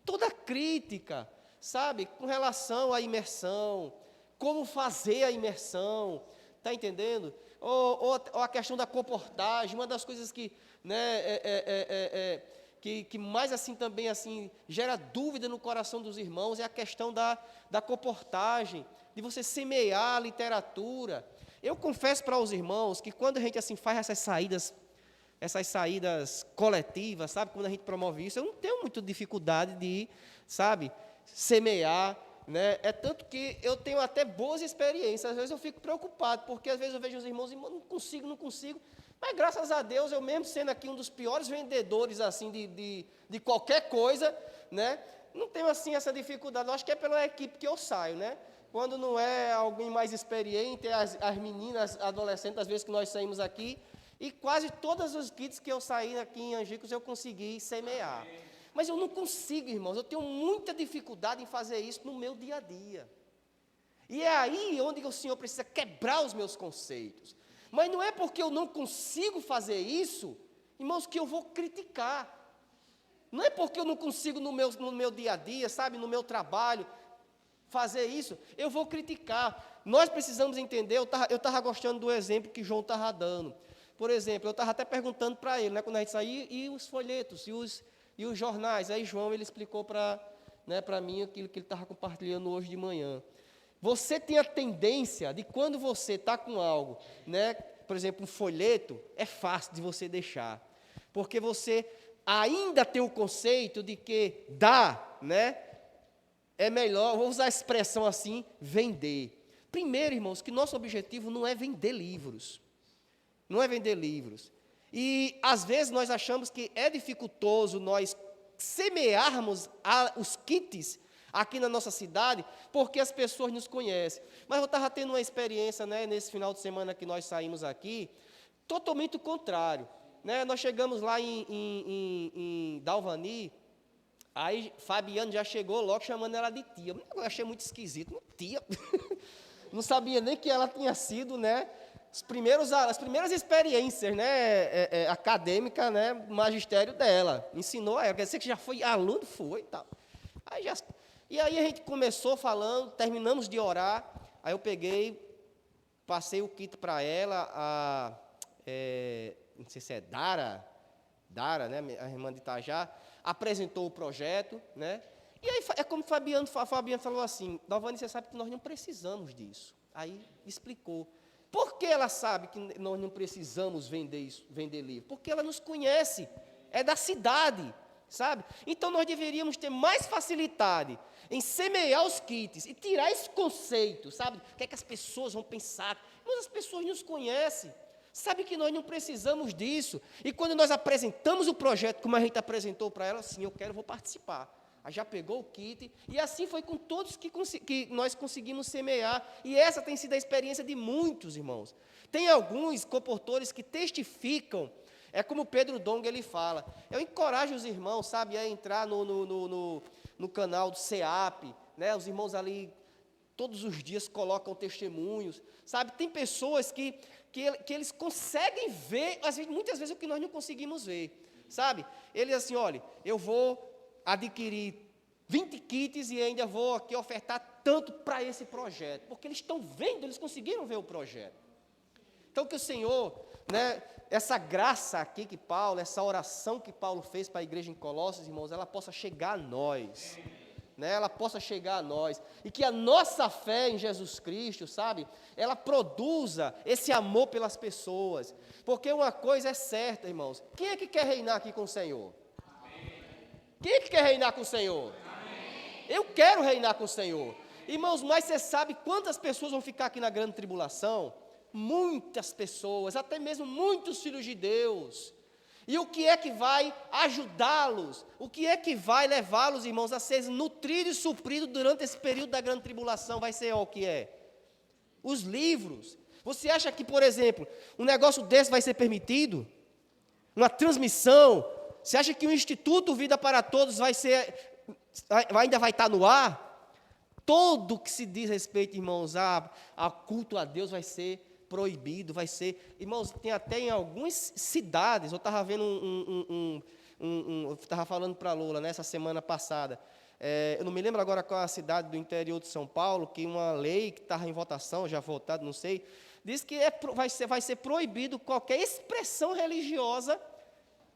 toda crítica, sabe, com relação à imersão, como fazer a imersão, está entendendo? Ou a questão da comportagem, uma das coisas que, que mais assim também assim gera dúvida no coração dos irmãos é a questão da comportagem, de você semear a literatura. Eu confesso para os irmãos que quando a gente assim faz essas saídas coletivas, sabe, quando a gente promove isso, eu não tenho muita dificuldade de, sabe, semear, É tanto que eu tenho até boas experiências. Às vezes eu fico preocupado, porque às vezes eu vejo os irmãos e não consigo. Mas graças a Deus, eu mesmo sendo aqui um dos piores vendedores assim de qualquer coisa, não tenho assim essa dificuldade. Eu acho que é pela equipe que eu saio, Quando não é alguém mais experiente, é as meninas, adolescentes, às vezes que nós saímos aqui, e quase todos os kits que eu saí aqui em Angicos eu consegui semear. Mas eu não consigo, irmãos, eu tenho muita dificuldade em fazer isso no meu dia a dia. E é aí onde o Senhor precisa quebrar os meus conceitos. Mas não é porque eu não consigo fazer isso, irmãos, que eu vou criticar. Não é porque eu não consigo no meu dia a dia, sabe, no meu trabalho, fazer isso, eu vou criticar. Nós precisamos entender, eu estava gostando do exemplo que João estava dando. Por exemplo, eu estava até perguntando para ele, quando a gente saiu, e os folhetos, e os jornais. Aí João ele explicou para mim aquilo que ele estava compartilhando hoje de manhã. Você tem a tendência de quando você está com algo, por exemplo, um folheto, é fácil de você deixar. Porque você ainda tem o conceito de que dá, é melhor, vou usar a expressão assim, vender. Primeiro, irmãos, que nosso objetivo não é vender livros. Não é vender livros. E, às vezes, nós achamos que é dificultoso nós semearmos os kits aqui na nossa cidade, porque as pessoas nos conhecem. Mas eu estava tendo uma experiência, nesse final de semana que nós saímos aqui, totalmente o contrário. Nós chegamos lá em Dalvani, aí Fabiano já chegou logo chamando ela de tia. Eu achei muito esquisito, tia. Não sabia nem que ela tinha sido, as primeiras experiências, acadêmicas, magistério dela. Ensinou a ela, quer dizer que já foi aluno, foi e tal. E aí a gente começou falando, terminamos de orar, aí eu passei o kit para ela, não sei se é Dara, a irmã de Itajá, apresentou o projeto, E aí é como Fabiano falou assim, Dalvani, você sabe que nós não precisamos disso. Aí explicou. Por que ela sabe que nós não precisamos vender livro? Porque ela nos conhece, é da cidade, sabe? Então nós deveríamos ter mais facilidade em semear os kits e tirar esse conceito, sabe? O que é que as pessoas vão pensar? Mas as pessoas nos conhecem, sabe que nós não precisamos disso. E quando nós apresentamos o projeto, como a gente apresentou para ela, assim, eu quero, vou participar. Aí já pegou o kit, e assim foi com todos que nós conseguimos semear. E essa tem sido a experiência de muitos, irmãos. Tem alguns comportores que testificam, é como Pedro Dong ele fala. Eu encorajo os irmãos, sabe, a entrar no canal do CEAP, né? Os irmãos ali, todos os dias, colocam testemunhos, sabe? Tem pessoas que eles conseguem ver, muitas vezes, o que nós não conseguimos ver, sabe? Eles assim, olha, eu vou adquirir 20 kits e ainda vou aqui ofertar tanto para esse projeto, porque eles estão vendo, eles conseguiram ver o projeto. Então, que o Senhor, né, essa graça aqui que Paulo, essa oração que Paulo fez para a igreja em Colossos, irmãos, ela possa chegar a nós, né, ela possa chegar a nós, e que a nossa fé em Jesus Cristo, sabe, ela produza esse amor pelas pessoas, porque uma coisa é certa, irmãos, quem é que quer reinar aqui com o Senhor? Quem é que quer reinar com o Senhor? Amém. Eu quero reinar com o Senhor. Irmãos, mas você sabe quantas pessoas vão ficar aqui na grande tribulação? Muitas pessoas, até mesmo muitos filhos de Deus. E o que é que vai ajudá-los? O que é que vai levá-los, irmãos, a ser nutridos e supridos durante esse período da grande tribulação? Vai ser o que é? Os livros. Você acha que, por exemplo, um negócio desse vai ser permitido? Uma transmissão? Você acha que o Instituto Vida para Todos ainda vai estar no ar? Tudo que se diz respeito, irmãos, a culto a Deus vai ser proibido, vai ser... Irmãos, tem até em algumas cidades, eu estava vendo eu estava falando para a Lula, nessa semana passada, eu não me lembro agora qual é a cidade do interior de São Paulo, que uma lei que estava em votação, já votado, não sei, diz que vai ser proibido qualquer expressão religiosa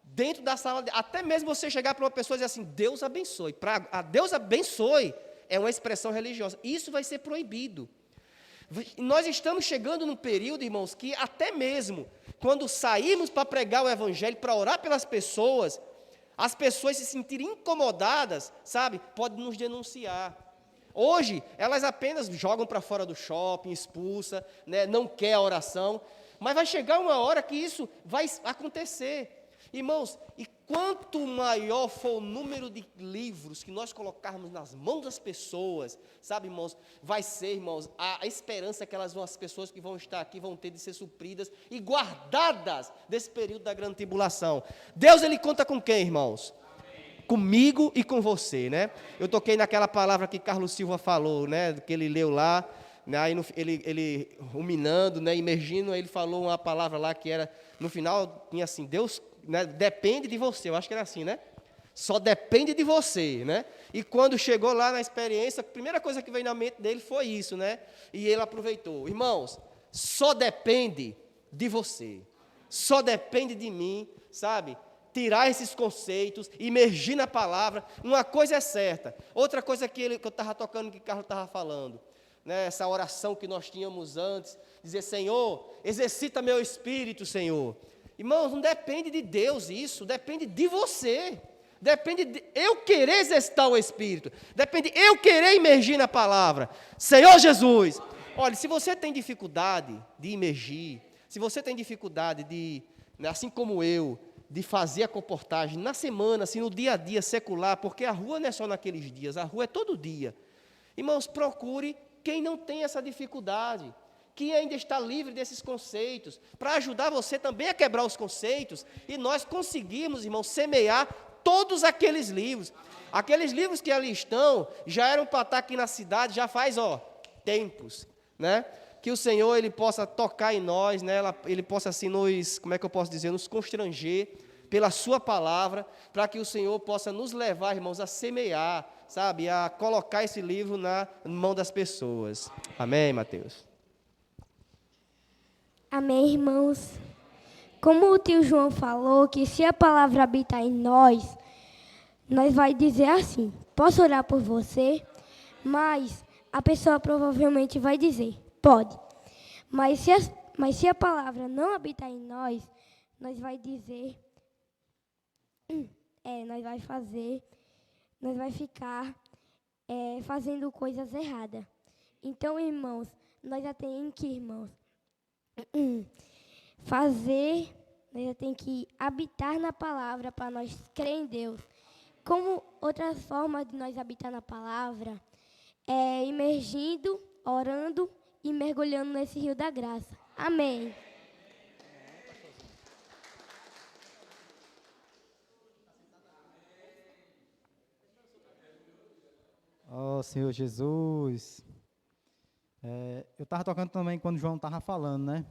dentro da sala, até mesmo você chegar para uma pessoa e dizer assim, Deus abençoe. A Deus abençoe é uma expressão religiosa. Isso vai ser proibido. Nós estamos chegando num período, irmãos, que até mesmo quando saímos para pregar o Evangelho, para orar pelas pessoas, as pessoas se sentirem incomodadas, sabe, podem nos denunciar. Hoje, elas apenas jogam para fora do shopping, expulsa, né, não quer a oração, mas vai chegar uma hora que isso vai acontecer. Irmãos, e quanto maior for o número de livros que nós colocarmos nas mãos das pessoas, sabe, irmãos, vai ser, irmãos, a esperança que as pessoas que vão estar aqui vão ter de ser supridas e guardadas desse período da grande tribulação. Deus, Ele conta com quem, irmãos? Amém. Comigo e com você, né? Eu toquei naquela palavra que Carlos Silva falou, né, que ele leu lá, né, aí ele ruminando, né, imergindo, aí ele falou uma palavra lá que era, no final, tinha assim, Deus... Né, depende de você, eu acho que era assim, né? Só depende de você, né? E quando chegou lá na experiência, a primeira coisa que veio na mente dele foi isso, né? E ele aproveitou. Irmãos, só depende de você, só depende de mim, sabe? Tirar esses conceitos, imergir na palavra. Uma coisa é certa, outra coisa que eu estava tocando, que o Carlos estava falando, né? Essa oração que nós tínhamos antes, dizer, Senhor, exercita meu espírito, Senhor. Irmãos, não depende de Deus isso, depende de você. Depende de eu querer exercitar o Espírito. Depende de eu querer imergir na palavra. Senhor Jesus, olha, se você tem dificuldade de imergir, se você tem dificuldade de, assim como eu, de fazer a comportagem na semana, assim, no dia a dia secular, porque a rua não é só naqueles dias, a rua é todo dia. Irmãos, procure quem não tem essa dificuldade, que ainda está livre desses conceitos, para ajudar você também a quebrar os conceitos, e nós conseguimos, irmãos, semear todos aqueles livros. Aqueles livros que ali estão, já eram para estar aqui na cidade, já faz, tempos, né? Que o Senhor, Ele possa tocar em nós, né? Ele possa, assim, nos constranger pela sua palavra, para que o Senhor possa nos levar, irmãos, a semear, sabe? A colocar esse livro na mão das pessoas. Amém, Mateus? Amém, irmãos. Como o tio João falou, que se a palavra habitar em nós vai dizer assim, posso orar por você? Mas a pessoa provavelmente vai dizer, pode. Mas Mas se a palavra não habitar em nós, nós vai dizer, nós vai ficar fazendo coisas erradas. Então, irmãos, nós já temos que, irmãos, nós já temos que habitar na palavra para nós crer em Deus. Como outra forma de nós habitar na palavra é imergindo, orando e mergulhando nesse rio da graça. Amém. Ó Senhor Jesus. Eu estava tocando também quando o João estava falando, né?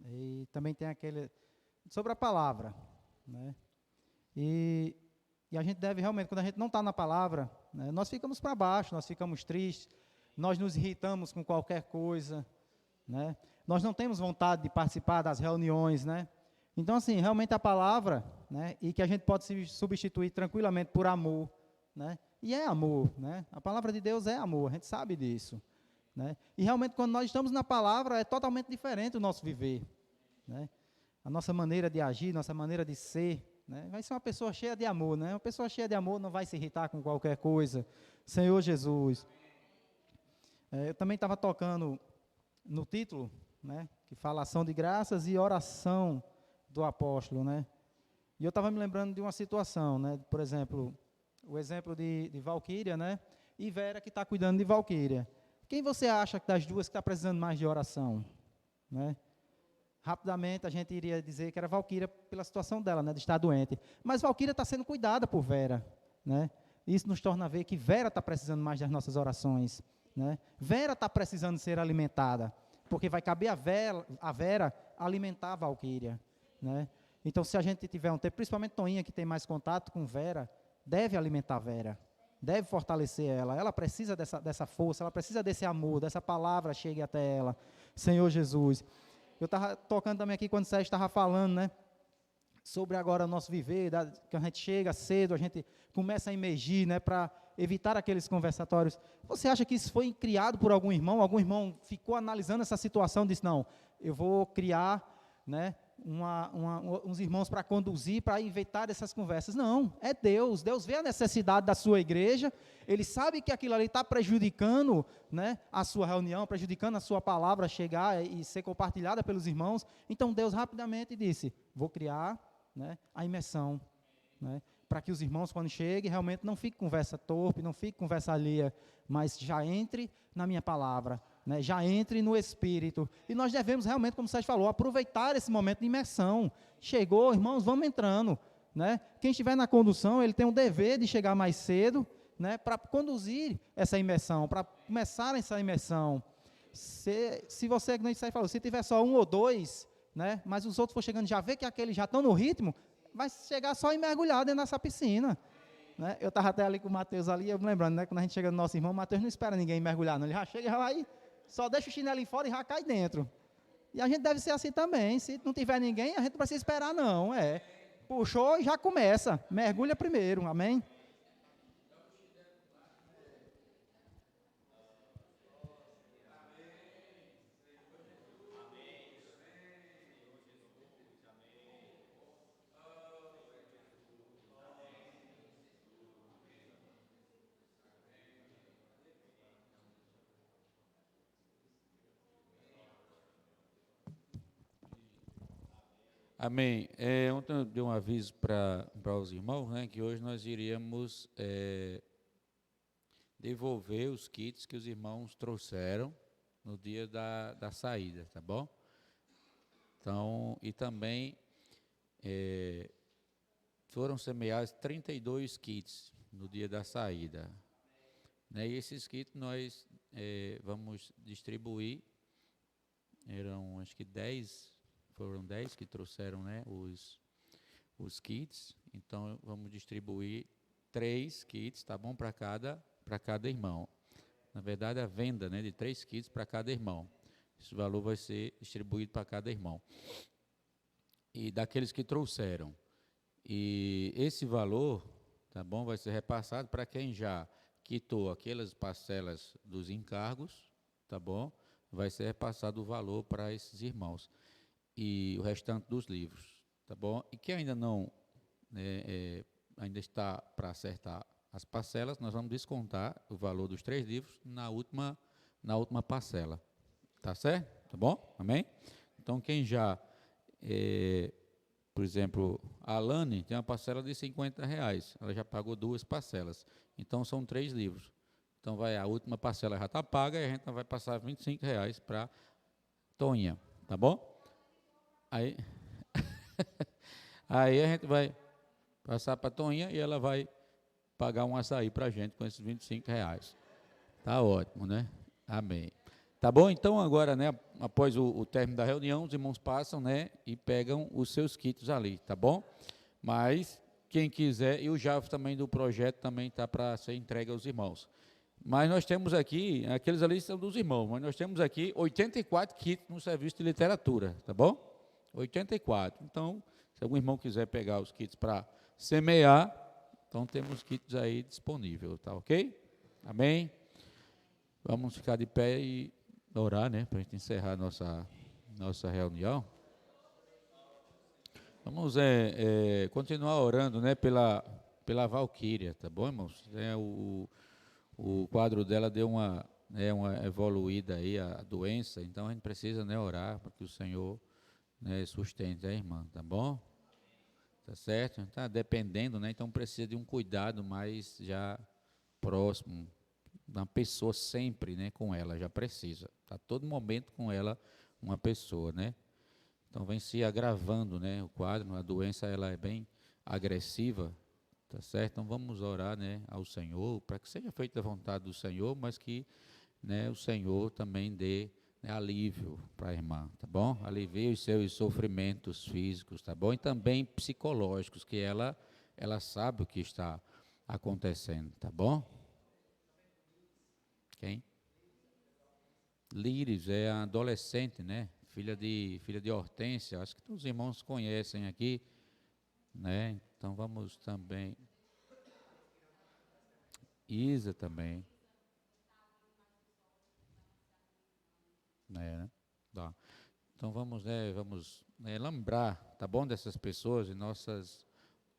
E também tem aquele sobre a palavra, né? E a gente deve realmente, quando a gente não está na palavra, né, nós ficamos para baixo, nós ficamos tristes, nós nos irritamos com qualquer coisa, né? Nós não temos vontade de participar das reuniões, né? Então, assim, realmente a palavra, né? E que a gente pode se substituir tranquilamente por amor, né? E é amor, né? A palavra de Deus é amor, a gente sabe disso, né? E realmente quando nós estamos na palavra é totalmente diferente o nosso viver, né? A nossa maneira de agir, nossa maneira de ser, né? Vai ser uma pessoa cheia de amor, né? Uma pessoa cheia de amor não vai se irritar com qualquer coisa. Senhor Jesus. Eu também estava tocando no título, né? Que fala ação de graças e oração do apóstolo, né? E eu estava me lembrando de uma situação, né? Por exemplo, o exemplo de Valquíria, né? E Vera que está cuidando de Valquíria. Quem você acha que das duas que está precisando mais de oração, né? Rapidamente a gente iria dizer que era Valquíria pela situação dela, né, de estar doente. Mas Valquíria está sendo cuidada por Vera, né? Isso nos torna a ver que Vera está precisando mais das nossas orações, né? Vera está precisando ser alimentada, porque vai caber a Vera alimentar a Valquíria, né? Então, se a gente tiver um tempo, principalmente Toinha, que tem mais contato com Vera, deve alimentar Vera, deve fortalecer ela. Ela precisa dessa força, ela precisa desse amor, dessa palavra chegue até ela. Senhor Jesus. Eu estava tocando também aqui quando o Sérgio estava falando, né? Sobre agora o nosso viver, que a gente chega cedo, a gente começa a emergir, né? Para evitar aqueles conversatórios. Você acha que isso foi criado por algum irmão? Algum irmão ficou analisando essa situação e disse, não, eu vou criar, né? Uns irmãos para conduzir, para evitar essas conversas. Não, é Deus. Deus vê a necessidade da sua igreja, Ele sabe que aquilo ali está prejudicando, né, a sua reunião, prejudicando a sua palavra chegar e ser compartilhada pelos irmãos. Então Deus rapidamente disse, vou criar, né, a imersão, né, para que os irmãos, quando cheguem, realmente não fique conversa torpe, não fique conversa alheia, mas já entre na minha palavra, né, já entre no Espírito. E nós devemos realmente, como o Sérgio falou, aproveitar esse momento de imersão. Chegou, irmãos, vamos entrando, né? Quem estiver na condução, ele tem o dever de chegar mais cedo, né, para conduzir essa imersão, para começar essa imersão. Se você, como o Sérgio falou, se tiver só um ou dois, né, mas os outros for chegando, já vê que aqueles já estão no ritmo, vai chegar só e mergulhar dentro dessa piscina. Né? Eu estava até ali com o Mateus ali, eu me lembrando, né, quando a gente chega no nosso irmão, o Mateus não espera ninguém mergulhar, não. Ele já chega e já vai, só deixa o chinelinho fora e já cai dentro. E a gente deve ser assim também, se não tiver ninguém, a gente não precisa esperar não, puxou e já começa, mergulha primeiro, amém? Amém. Ontem eu dei um aviso para os irmãos, né, que hoje nós iríamos devolver os kits que os irmãos trouxeram no dia da saída, tá bom? Então, e também foram semeados 32 kits no dia da saída. Né, e esses kits nós vamos distribuir, eram acho que 10... Foram 10 que trouxeram, né, os kits. Então, vamos distribuir 3 kits, tá bom, para cada irmão. Na verdade, a venda, né, de 3 kits para cada irmão. Esse valor vai ser distribuído para cada irmão. E daqueles que trouxeram. E esse valor, tá bom, vai ser repassado para quem já quitou aquelas parcelas dos encargos, tá bom? vai ser repassado o valor para esses irmãos e o restante dos livros, tá bom? E que ainda não, ainda está para acertar as parcelas, nós vamos descontar o valor dos 3 livros na última parcela, tá certo? Tá bom? Amém? Então, quem já, por exemplo, a Alane tem uma parcela de R$50, ela já pagou 2 parcelas, então são 3 livros. Então, a última parcela já está paga e a gente vai passar R$25 para Toninha, tá bom? Aí, aí a gente vai passar para Toninha e ela vai pagar um açaí para a gente com esses R$25. Tá ótimo, né? Amém. Tá bom? Então, agora, né, após o término da reunião, os irmãos passam, né, e pegam os seus kits ali, tá bom? Mas, quem quiser, e o Javo também do projeto também está para ser entregue aos irmãos. Mas nós temos aqui, aqueles ali são dos irmãos, mas nós temos aqui 84 kits no serviço de literatura, tá bom? 84. Então, se algum irmão quiser pegar os kits para semear, então temos kits aí disponíveis, tá ok? Amém? Vamos ficar de pé e orar, né, para a gente encerrar a nossa reunião. Vamos continuar orando, né, pela Valquíria, tá bom, irmãos? O quadro dela deu uma evoluída aí, a doença, então a gente precisa, né, orar para que o Senhor, né, sustente a irmã, tá bom? Tá certo? Está dependendo, né, então precisa de um cuidado mais já próximo, da pessoa sempre, né, com ela, já precisa, tá todo momento com ela uma pessoa, né? Então vem se agravando, né, o quadro, a doença ela é bem agressiva, tá certo? Então vamos orar, né, ao Senhor, para que seja feita a vontade do Senhor, mas que, né, o Senhor também dê, né, alívio para a irmã, tá bom? Alivie os seus sofrimentos físicos, tá bom? E também psicológicos, que ela sabe o que está acontecendo, tá bom? Quem? Líris, é a adolescente, né? Filha de Hortência, acho que os irmãos conhecem aqui, né? Então vamos também. Isa também. Né? Tá. Então vamos lembrar, tá bom, dessas pessoas em nossas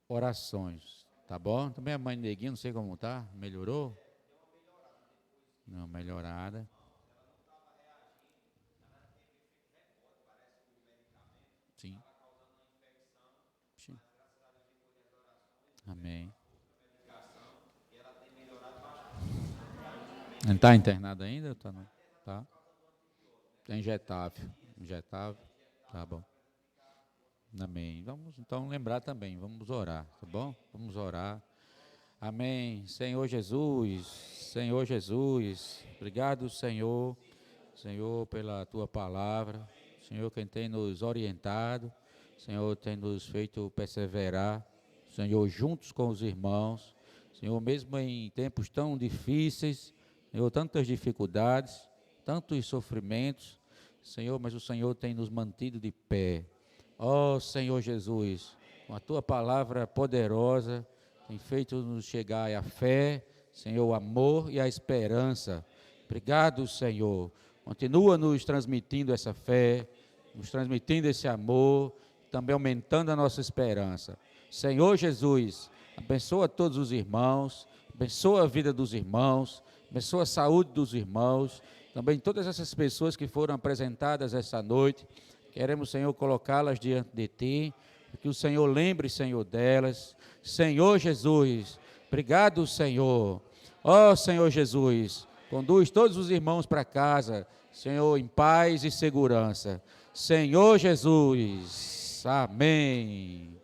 orações, tá bom? Também a mãe Neguinha, não sei como tá, melhorou? Não, melhorada. Sim. Sim. Amém. Não está internado ainda? Tá, não? Tá. É injetável. Injetável. Tá bom. Amém. Vamos então lembrar também, vamos orar, tá bom? Vamos orar. Amém. Senhor Jesus, obrigado, Senhor, pela Tua palavra, Senhor, quem tem nos orientado, Senhor, tem nos feito perseverar, Senhor, juntos com os irmãos, Senhor, mesmo em tempos tão difíceis, Senhor, tantas dificuldades, tantos sofrimentos, Senhor, mas o Senhor tem nos mantido de pé. Ó Senhor Jesus, com a Tua palavra poderosa, tem feito-nos chegar à fé, Senhor, o amor e a esperança. Obrigado, Senhor. Continua nos transmitindo essa fé, nos transmitindo esse amor, também aumentando a nossa esperança. Senhor Jesus, abençoa todos os irmãos, abençoa a vida dos irmãos, abençoa a saúde dos irmãos, também todas essas pessoas que foram apresentadas essa noite. Queremos, Senhor, colocá-las diante de Ti, que o Senhor lembre, Senhor, delas. Senhor Jesus, obrigado, Senhor. Ó Senhor Jesus, conduz todos os irmãos para casa, Senhor, em paz e segurança. Senhor Jesus, amém.